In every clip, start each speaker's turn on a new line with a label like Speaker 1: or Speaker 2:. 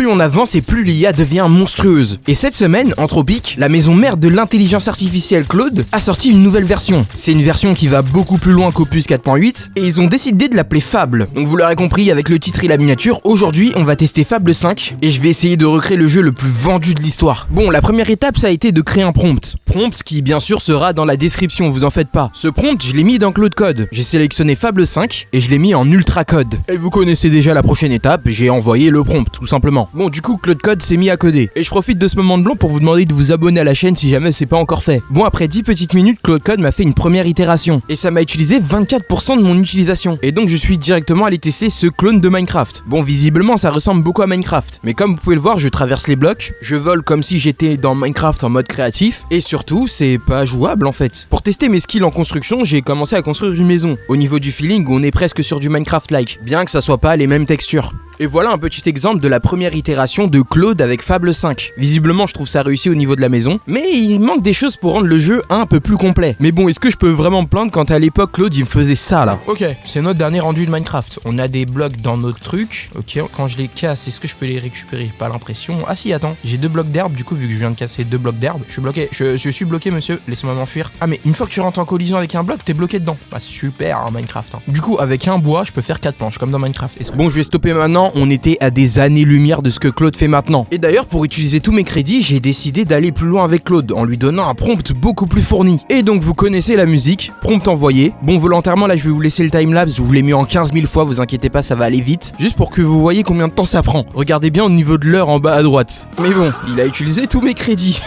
Speaker 1: Plus on avance et plus l'IA devient monstrueuse. Et cette semaine, Anthropic, la maison mère de l'intelligence artificielle Claude, a sorti une nouvelle version. C'est une version qui va beaucoup plus loin qu'Opus 4.8 et ils ont décidé de l'appeler Fable. Donc vous l'aurez compris avec le titre et la miniature, aujourd'hui on va tester Fable 5 et je vais essayer de recréer le jeu le plus vendu de l'histoire. Bon, la première étape ça a été de créer un prompt. Prompt qui bien sûr sera dans la description, vous en faites pas. Ce prompt, je l'ai mis dans Claude Code. J'ai sélectionné Fable 5 et je l'ai mis en Ultra Code. Et vous connaissez déjà la prochaine étape, j'ai envoyé le prompt tout simplement. Bon, du coup Claude Code s'est mis à coder. Et je profite de ce moment de blanc pour vous demander de vous abonner à la chaîne si jamais c'est pas encore fait. Bon, après 10 petites minutes, Claude Code m'a fait une première itération. Et ça m'a utilisé 24% de mon utilisation. Et donc je suis directement allé tester ce clone de Minecraft. Bon, visiblement ça ressemble beaucoup à Minecraft. Mais comme vous pouvez le voir, je traverse les blocs, je vole comme si j'étais dans Minecraft en mode créatif. Et surtout, c'est pas jouable en fait. Pour tester mes skills en construction, j'ai commencé à construire une maison. Au niveau du feeling, on est presque sur du Minecraft-like. Bien que ça soit pas les mêmes textures. Et voilà un petit exemple de la première itération de Claude avec Fable 5. Visiblement, je trouve ça réussi au niveau de la maison, mais il manque des choses pour rendre le jeu un peu plus complet. Mais bon, est-ce que je peux vraiment me plaindre quand à l'époque Claude il me faisait ça là? Ok, c'est notre dernier rendu de Minecraft. On a des blocs dans notre truc. Ok, quand je les casse, est-ce que je peux les récupérer? J'ai pas l'impression. Ah si, attends, j'ai 2 blocs d'herbe. Du coup, vu que je viens de casser 2 blocs d'herbe, je suis bloqué. Je suis bloqué, monsieur. Laissez-moi m'enfuir. Ah mais une fois que tu rentres en collision avec un bloc, t'es bloqué dedans. Bah super en Minecraft. Hein. Du coup, avec un bois, je peux faire 4 planches comme dans Minecraft. Bon, je vais stopper maintenant. On était à des années-lumière de ce que Claude fait maintenant. Et d'ailleurs, pour utiliser tous mes crédits, j'ai décidé d'aller plus loin avec Claude en lui donnant un prompt beaucoup plus fourni. Et donc vous connaissez la musique, prompt envoyé. Bon, volontairement là je vais vous laisser le timelapse, je vous l'ai mis en 15 000 fois, vous inquiétez pas, ça va aller vite. Juste pour que vous voyez combien de temps ça prend. Regardez bien au niveau de l'heure en bas à droite. Mais bon, il a utilisé tous mes crédits.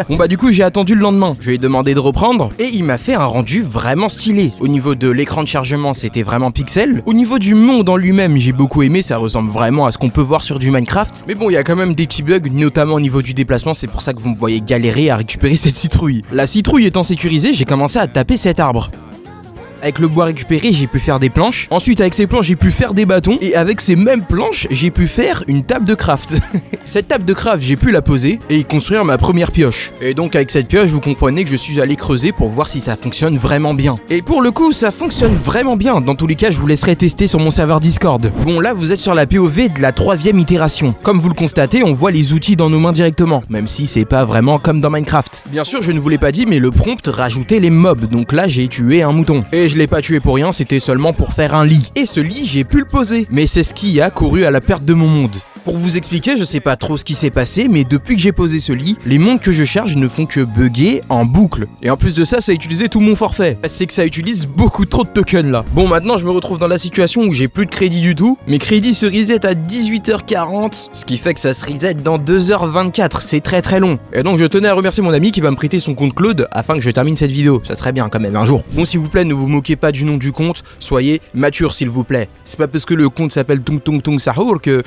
Speaker 1: Bon bah du coup j'ai attendu le lendemain. Je lui ai demandé de reprendre et il m'a fait un rendu vraiment stylé. Au niveau de l'écran de chargement, c'était vraiment pixel. Au niveau du monde en lui-même, j'ai beaucoup aimé, ça ressemble vraiment à ce qu'on peut voir sur du Minecraft. Mais bon, il y a quand même des petits bugs, notamment au niveau du déplacement, c'est pour ça que vous me voyez galérer à récupérer cette citrouille. La citrouille étant sécurisée, j'ai commencé à taper cet arbre. Avec le bois récupéré, j'ai pu faire des planches. Ensuite, avec ces planches, j'ai pu faire des bâtons. Et avec ces mêmes planches, j'ai pu faire une table de craft. Cette table de craft, j'ai pu la poser et y construire ma première pioche. Et donc, avec cette pioche, vous comprenez que je suis allé creuser pour voir si ça fonctionne vraiment bien. Et pour le coup, ça fonctionne vraiment bien. Dans tous les cas, je vous laisserai tester sur mon serveur Discord. Bon, là, vous êtes sur la POV de la 3e itération. Comme vous le constatez, on voit les outils dans nos mains directement. Même si c'est pas vraiment comme dans Minecraft. Bien sûr, je ne vous l'ai pas dit, mais le prompt rajoutait les mobs. Donc là, j'ai tué un mouton. Et je l'ai pas tué pour rien, c'était seulement pour faire un lit. Et ce lit, j'ai pu le poser. Mais c'est ce qui a couru à la perte de mon monde. Pour vous expliquer, je sais pas trop ce qui s'est passé, mais depuis que j'ai posé ce lit, les mondes que je charge ne font que bugger en boucle. Et en plus de ça, ça a utilisé tout mon forfait. C'est que ça utilise beaucoup trop de tokens là. Bon, maintenant je me retrouve dans la situation où j'ai plus de crédit du tout. Mes crédits se reset à 18h40, ce qui fait que ça se reset dans 2h24. C'est très très long. Et donc je tenais à remercier mon ami qui va me prêter son compte Claude afin que je termine cette vidéo. Ça serait bien quand même un jour. Bon, s'il vous plaît, ne vous moquez pas du nom du compte. Soyez mature s'il vous plaît. C'est pas parce que le compte s'appelle Tung Tung Tung Sahur que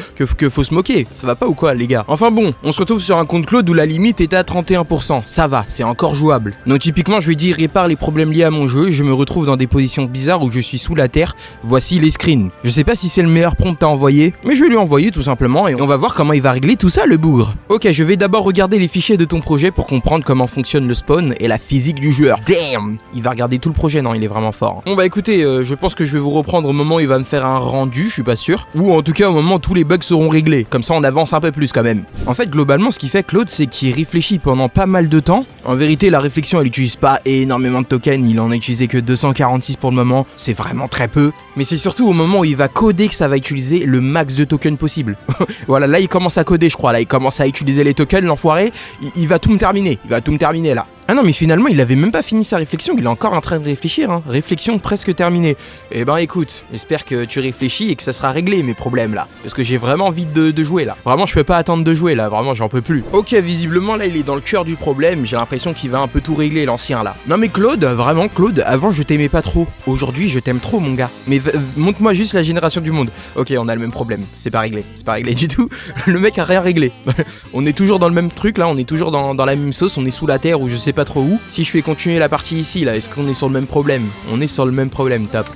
Speaker 1: faut se moquer, ça va pas ou quoi les gars? Enfin bon, on se retrouve sur un compte Claude où la limite était à 31%, ça va, c'est encore jouable. Donc typiquement je lui dis répare les problèmes liés à mon jeu, je me retrouve dans des positions bizarres où je suis sous la terre, voici les screens. Je sais pas si c'est le meilleur prompt à envoyer, mais je vais lui envoyer tout simplement et on va voir comment il va régler tout ça le bougre. Ok, je vais d'abord regarder les fichiers de ton projet pour comprendre comment fonctionne le spawn et la physique du joueur. Damn! Il va regarder tout le projet, non il est vraiment fort. Bon bah écoutez, je pense que je vais vous reprendre au moment où il va me faire un rendu, je suis pas sûr, ou en tout cas au moment où tous les bugs seront réglés, comme ça on avance un peu plus quand même. En fait globalement ce qui fait Claude c'est qu'il réfléchit pendant pas mal de temps. En vérité la réflexion elle utilise pas énormément de tokens, il en a utilisé que 246 pour le moment, c'est vraiment très peu. Mais c'est surtout au moment où il va coder que ça va utiliser le max de tokens possible. Voilà, là il commence à coder je crois, là il commence à utiliser les tokens, l'enfoiré, il va tout me terminer, là. Ah non mais finalement il avait même pas fini sa réflexion, il est encore en train de réfléchir hein. Réflexion presque terminée. Eh ben écoute, j'espère que tu réfléchis et que ça sera réglé mes problèmes là. Parce que j'ai vraiment envie de jouer là. Vraiment je peux pas attendre de jouer là, vraiment j'en peux plus. Ok, visiblement là il est dans le cœur du problème, j'ai l'impression qu'il va un peu tout régler l'ancien là. Non mais Claude, vraiment Claude, avant je t'aimais pas trop. Aujourd'hui je t'aime trop mon gars. Mais montre-moi juste la génération du monde. Ok, on a le même problème, c'est pas réglé du tout. Le mec a rien réglé. On est toujours dans le même truc là, on est toujours dans la même sauce, on est sous la terre ou je sais pas trop où. Si je fais continuer la partie ici, là, est-ce qu'on est sur le même problème? On est sur le même problème, tap.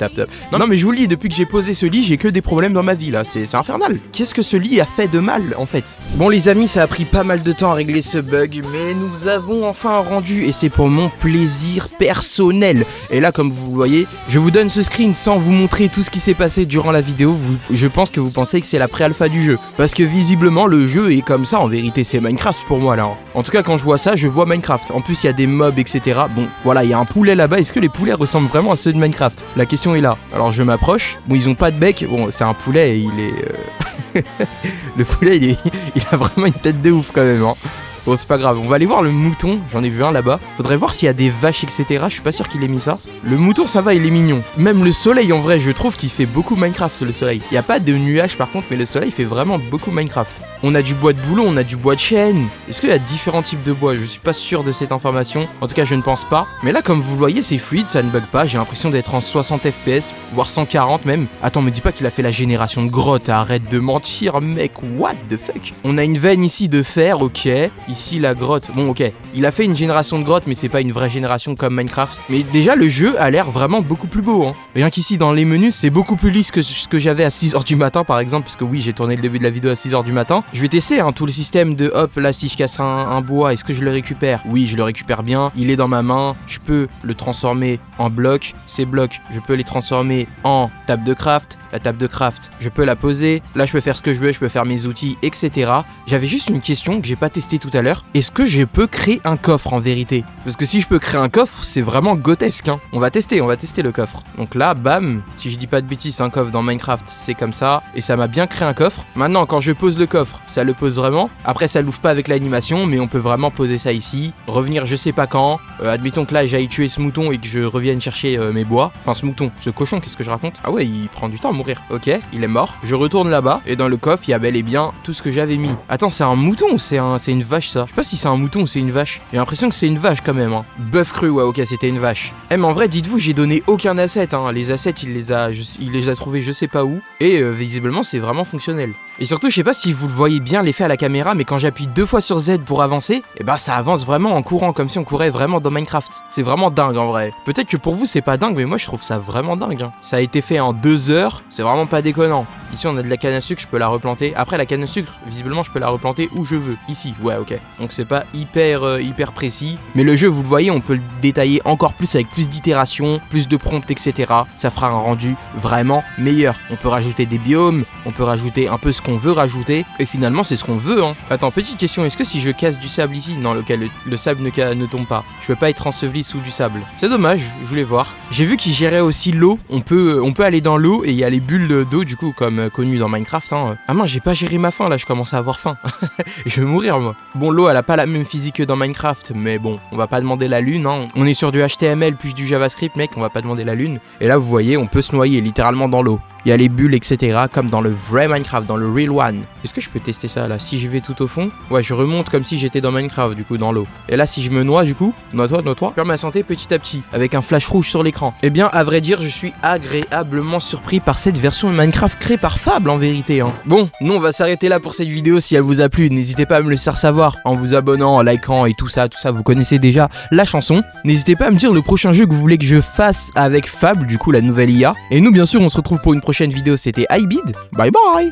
Speaker 1: Non, mais je vous le dis, depuis que j'ai posé ce lit, j'ai que des problèmes dans ma vie, là, c'est infernal. Qu'est-ce que ce lit a fait de mal, en fait? Bon, les amis, ça a pris pas mal de temps à régler ce bug, mais nous avons enfin un rendu, et c'est pour mon plaisir personnel. Et là, comme vous voyez, je vous donne ce screen sans vous montrer tout ce qui s'est passé durant la vidéo. Je pense que vous pensez que c'est la pré-alpha du jeu, parce que visiblement, le jeu est comme ça, en vérité, c'est Minecraft pour moi, là. En tout cas, quand je vois ça, je vois Minecraft. En plus, il y a des mobs, etc. Bon, voilà, il y a un poulet là-bas. Est-ce que les poulets ressemblent vraiment à ceux de Minecraft? La question est là. Alors, je m'approche. Bon, ils ont pas de bec. Bon, c'est un poulet et il est... Le poulet, il a vraiment une tête de ouf quand même, hein. Bon, c'est pas grave, on va aller voir le mouton, j'en ai vu un là-bas. Faudrait voir s'il y a des vaches, etc. Je suis pas sûr qu'il ait mis ça. Le mouton, ça va, il est mignon. Même le soleil, en vrai, je trouve qu'il fait beaucoup Minecraft, le soleil. Il y a pas de nuages par contre, mais le soleil fait vraiment beaucoup Minecraft. On a du bois de bouleau, on a du bois de chêne. Est-ce qu'il y a différents types de bois? Je suis pas sûr de cette information. En tout cas, je ne pense pas. Mais là, comme vous voyez, c'est fluide, ça ne bug pas. J'ai l'impression d'être en 60 FPS, voire 140 même. Attends, me dis pas qu'il a fait la génération de grottes. Arrête de mentir, mec. What the fuck? On a une veine ici de fer, ok. Ici, la grotte. Bon, ok, il a fait une génération de grottes, mais c'est pas une vraie génération comme Minecraft. Mais déjà, le jeu a l'air vraiment beaucoup plus beau, hein. Rien qu'ici, dans les menus, c'est beaucoup plus lisse que ce que j'avais à 6h du matin, par exemple, parce que oui, j'ai tourné le début de la vidéo à 6h du matin. Je vais tester, hein, tout le système de, hop, là, si je casse un bois, est-ce que je le récupère? Oui, je le récupère bien, il est dans ma main, je peux le transformer en bloc. Ces blocs, je peux les transformer en table de craft. La table de craft, je peux la poser. Là, je peux faire ce que je veux, je peux faire mes outils, etc. J'avais juste une question que j'ai pas testé tout à l'heure. Est-ce que je peux créer un coffre en vérité? Parce que si je peux créer un coffre, c'est vraiment grotesque, hein. On va tester le coffre. Donc là, bam, si je dis pas de bêtises, un coffre dans Minecraft, c'est comme ça. Et ça m'a bien créé un coffre. Maintenant, quand je pose le coffre, ça le pose vraiment. Après, ça l'ouvre pas avec l'animation, mais on peut vraiment poser ça ici. Revenir je sais pas quand. Admettons que là, j'aille tuer ce mouton et que je revienne chercher mes bois. Enfin, ce mouton, ce cochon, qu'est-ce que je raconte? Ah ouais, il prend du temps à mourir. Ok, il est mort. Je retourne là-bas. Et dans le coffre, il y a bel et bien tout ce que j'avais mis. Attends, c'est un mouton ou c'est une vache, ça? Je sais pas si c'est un mouton ou c'est une vache. J'ai l'impression que c'est une vache quand même, hein. Bœuf cru, ouais, ok, c'était une vache. Mais en vrai, dites-vous, j'ai donné aucun asset, hein. Les assets, il les a trouvés je sais pas où. Et visiblement, c'est vraiment fonctionnel. Et surtout, je sais pas si vous le voyez bien l'effet à la caméra, mais quand j'appuie 2 fois sur Z pour avancer, et bah ça avance vraiment en courant, comme si on courait vraiment dans Minecraft. C'est vraiment dingue en vrai. Peut-être que pour vous c'est pas dingue, mais moi je trouve ça vraiment dingue, hein. Ça a été fait en 2 heures, c'est vraiment pas déconnant. Ici on a de la canne à sucre, je peux la replanter. Après la canne à sucre, visiblement je peux la replanter où je veux. Ici, ouais, ok. Donc c'est pas hyper précis. Mais le jeu, vous le voyez, on peut le détailler encore plus avec plus d'itérations, plus de prompts, etc. Ça fera un rendu vraiment meilleur. On peut rajouter des biomes, on peut rajouter un peu ce qu'on veut rajouter. Et finalement c'est ce qu'on veut, hein. Attends, petite question, est-ce que si je casse du sable ici, non, le sable ne tombe pas, je peux pas être enseveli sous du sable? C'est dommage, je voulais voir. J'ai vu qu'il gérait aussi l'eau. On peut aller dans l'eau et il y a les bulles d'eau du coup comme connu dans Minecraft, hein. Ah mince, j'ai pas géré ma faim là, je commence à avoir faim. Je vais mourir moi. Bon, l'eau elle a pas la même physique que dans Minecraft, mais bon, on va pas demander la lune, hein. On est sur du HTML plus du JavaScript, mec, on va pas demander la lune. Et là vous voyez, on peut se noyer littéralement dans l'eau. Il y a les bulles, etc. comme dans le vrai Minecraft, dans le real one. Est-ce que je peux tester ça là? Si je vais tout au fond, ouais, je remonte comme si j'étais dans Minecraft, du coup, dans l'eau. Et là, si je me noie, du coup, noie-toi, je perds ma santé petit à petit, avec un flash rouge sur l'écran. Eh bien, à vrai dire, je suis agréablement surpris par cette version de Minecraft créée par Fable, en vérité, hein. Bon, nous, on va s'arrêter là pour cette vidéo. Si elle vous a plu, n'hésitez pas à me le faire savoir en vous abonnant, en likant et tout ça, vous connaissez déjà la chanson. N'hésitez pas à me dire le prochain jeu que vous voulez que je fasse avec Fable, du coup, la nouvelle IA. Et nous, bien sûr, on se retrouve pour une prochaine vidéo. C'était iBid. Bye bye.